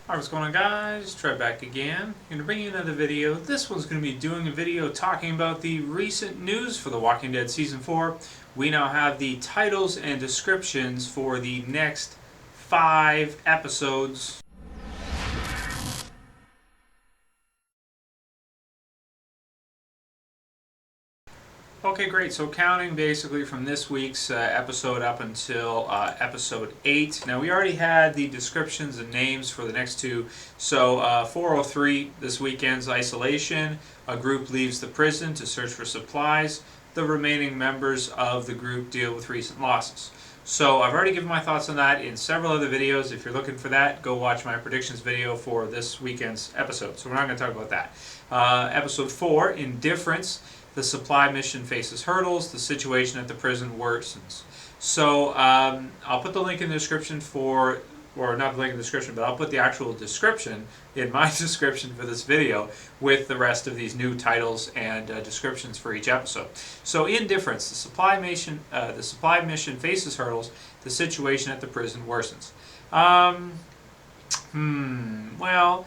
Alright, what's going on, guys? Trev back again. I'm going to bring you another video. This one's going to be doing a video talking about the recent news for The Walking Dead Season 4. We now have the titles and descriptions for the next 5 episodes. Okay, great. So counting basically from this week's episode up until episode 8. Now we already had the descriptions and names for the next two. So 403, this weekend's isolation. A group leaves the prison to search for supplies. The remaining members of the group deal with recent losses. So I've already given my thoughts on that in several other videos. If you're looking for that, go watch my predictions video for this weekend's episode. So we're not going to talk about that. Episode 4, Indifference. The supply mission faces hurdles. The situation at the prison worsens. So I'll put the link in the description for, or not the link in the description, but I'll put the actual description in my description for this video with the rest of these new titles and descriptions for each episode. So Indifference, the supply mission faces hurdles. The situation at the prison worsens. Well,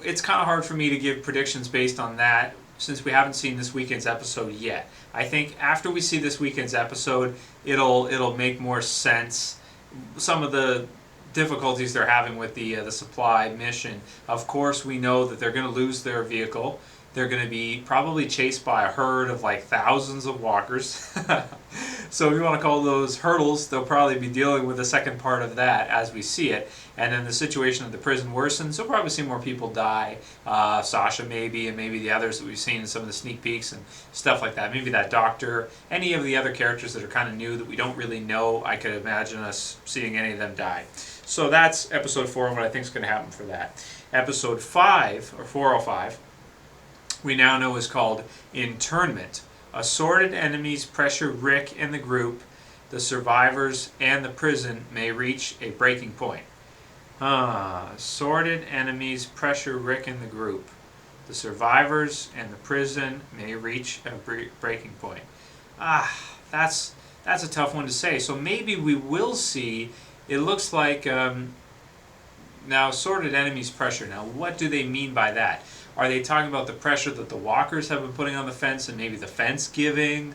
it's kind of hard for me to give predictions based on that, since we haven't seen this weekend's episode yet. I think after we see this weekend's episode, it'll make more sense. Some of the difficulties they're having with the supply mission. Of course, we know that they're going to lose their vehicle. They're going to be probably chased by a herd of like thousands of walkers. So if you want to call those hurdles, they'll probably be dealing with the second part of that as we see it. And then the situation at the prison worsens. You'll probably see more people die. Sasha maybe, and maybe the others that we've seen in some of the sneak peeks and stuff like that. Maybe that doctor. Any of the other characters that are kind of new that we don't really know. I could imagine us seeing any of them die. So that's episode 4 and what I think is going to happen for that. Episode 5, or 405, we now know is called Internment. Assorted enemies pressure Rick and the group. The survivors and the prison may reach a breaking point. Assorted enemies pressure Rick and the group. The survivors and the prison may reach a breaking point. That's a tough one to say. So maybe we will see. It looks like now assorted enemies pressure. Now what do they mean by that? Are they talking about the pressure that the walkers have been putting on the fence and maybe the fence giving?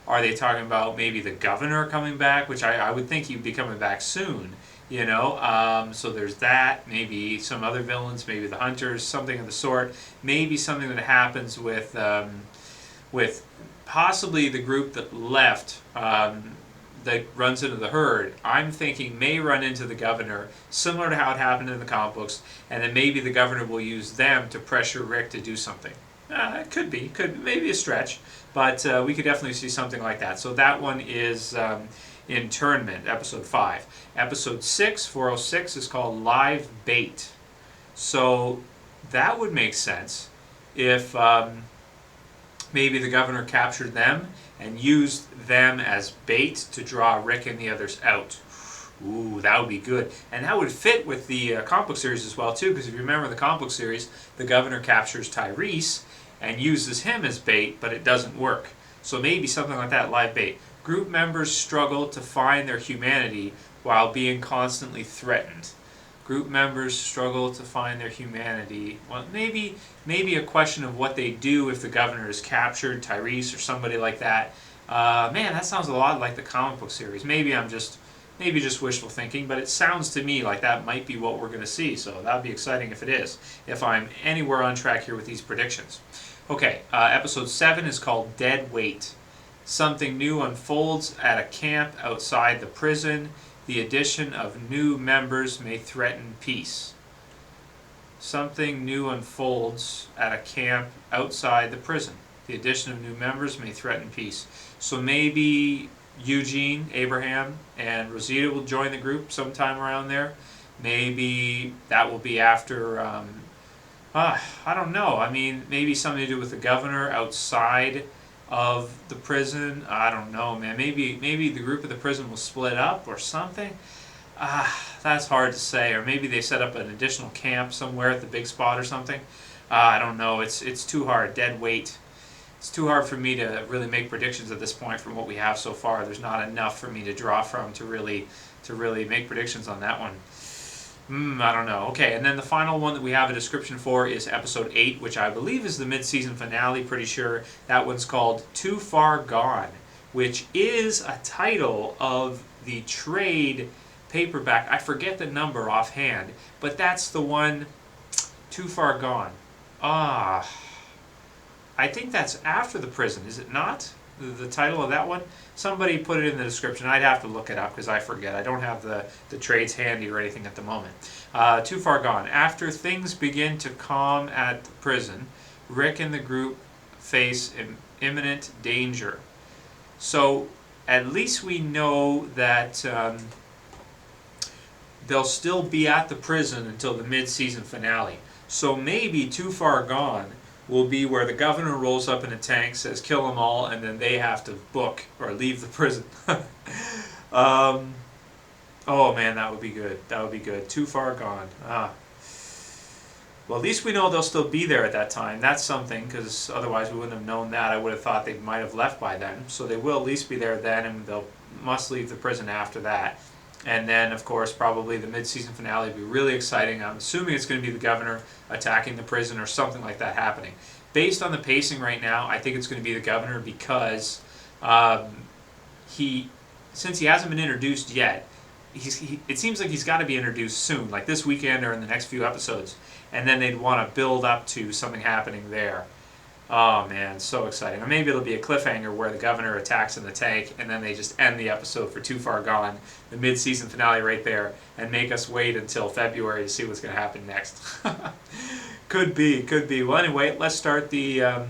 Are they talking about maybe the governor coming back, which I would think he'd be coming back soon, you know? So there's that. Maybe some other villains, maybe the hunters, something of the sort. Maybe something that happens with possibly the group that left that runs into the herd. I'm thinking may run into the governor, similar to how it happened in the comic books, and then maybe the governor will use them to pressure Rick to do something. It could be maybe a stretch, but we could definitely see something like that. So that one is Internment, episode 5. Episode 6, 406, is called Live Bait. So that would make sense if maybe the governor captured them and used them as bait to draw Rick and the others out. Ooh, that would be good. And that would fit with the comic book series as well, too, because if you remember the comic book series, the governor captures Tyrese and uses him as bait, but it doesn't work. So maybe something like that, live bait. Group members struggle to find their humanity while being constantly threatened. Group members struggle to find their humanity. Well, maybe a question of what they do if the governor is captured, Tyrese or somebody like that. Man, that sounds a lot like the comic book series. Maybe just wishful thinking, but it sounds to me like that might be what we're going to see. So that would be exciting if it is, if I'm anywhere on track here with these predictions. Okay, episode 7 is called Dead Weight. Something new unfolds at a camp outside the prison. The addition of new members may threaten peace. Something new unfolds at a camp outside the prison. The addition of new members may threaten peace. So maybe Eugene, Abraham, and Rosita will join the group sometime around there. Maybe that will be after, I don't know. I mean, maybe something to do with the governor outside of the prison. I don't know, man. Maybe the group of the prison will split up or something. That's hard to say. Or maybe they set up an additional camp somewhere at the big spot or something. I don't know. It's too hard. Dead weight. It's too hard for me to really make predictions at this point from what we have so far. There's not enough for me to draw from to really make predictions on that one. I don't know. Okay, and then the final one that we have a description for is episode 8, which I believe is the mid-season finale, pretty sure. That one's called Too Far Gone, which is a title of the trade paperback. I forget the number offhand, but that's the one, Too Far Gone. I think that's after the prison, is it not? The title of that one? Somebody put it in the description. I'd have to look it up because I forget. I don't have the trades handy or anything at the moment. Too Far Gone. After things begin to calm at the prison, Rick and the group face imminent danger. So at least we know that they'll still be at the prison until the mid-season finale. So maybe Too Far Gone will be where the governor rolls up in a tank, says kill them all, and then they have to book or leave the prison. Oh man, that would be good. That would be good. Too Far Gone. Well, at least we know they'll still be there at that time. That's something, because otherwise we wouldn't have known that. I would have thought they might have left by then. So they will at least be there then, and they'll must leave the prison after that. And then, of course, probably the mid-season finale will be really exciting. I'm assuming it's going to be the governor attacking the prison or something like that happening. Based on the pacing right now, I think it's going to be the governor because since he hasn't been introduced yet, it seems like he's got to be introduced soon, like this weekend or in the next few episodes. And then they'd want to build up to something happening there. Oh man, so exciting. Or maybe it'll be a cliffhanger where the governor attacks in the tank and then they just end the episode for Too Far Gone, the mid-season finale right there, and make us wait until February to see what's going to happen next. Could be, could be. Well, anyway, let's start the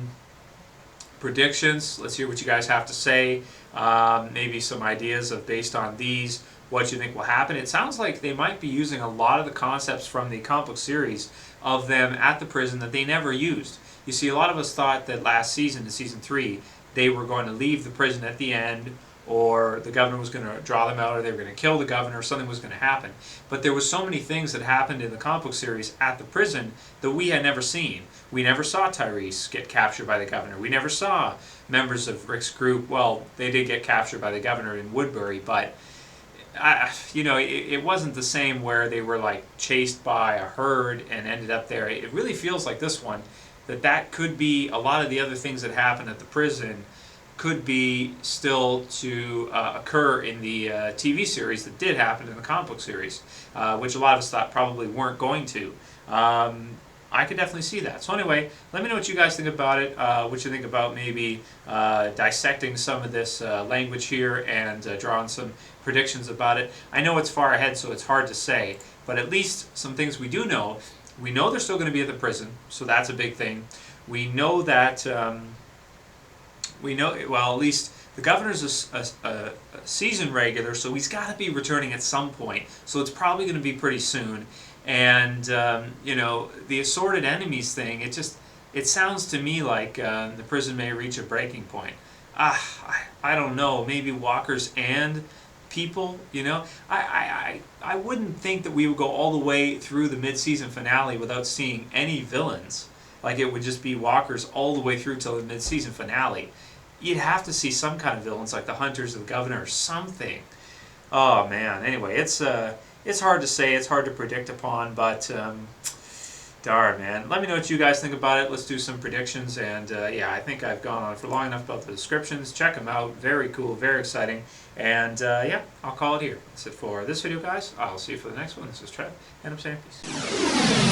predictions. Let's hear what you guys have to say. Maybe some ideas of, based on these, what you think will happen. It sounds like they might be using a lot of the concepts from the comic book series of them at the prison that they never used. You see, a lot of us thought that last season, in season 3, they were going to leave the prison at the end, or the governor was going to draw them out, or they were going to kill the governor, or something was going to happen. But there were so many things that happened in the comic book series at the prison that we had never seen. We never saw Tyrese get captured by the governor. We never saw members of Rick's group. Well, they did get captured by the governor in Woodbury, but it wasn't the same where they were like chased by a herd and ended up there. It really feels like this one, that could be a lot of the other things that happen at the prison could be still to occur in the TV series that did happen in the comic book series, which a lot of us thought probably weren't going to. I could definitely see that. So anyway, let me know what you guys think about it, what you think about maybe dissecting some of this language here and drawing some predictions about it. I know it's far ahead, so it's hard to say, but at least some things we do know. We know they're still going to be at the prison, so that's a big thing. We know that, at least the governor's a season regular, so he's got to be returning at some point. So it's probably going to be pretty soon. And, the assorted enemies thing, it sounds to me like the prison may reach a breaking point. I don't know, maybe walkers and people, I wouldn't think that we would go all the way through the mid-season finale without seeing any villains. Like it would just be walkers all the way through till the mid-season finale. You'd have to see some kind of villains like the Hunters of the Governor or something. Oh man, anyway, it's hard to say, it's hard to predict upon, but darn man. Let me know what you guys think about it. Let's do some predictions, and I think I've gone on for long enough about the descriptions. Check them out, very cool, very exciting, and I'll call it here. That's it for this video, guys. I'll see you for the next one. This is Trev, and I'm saying peace.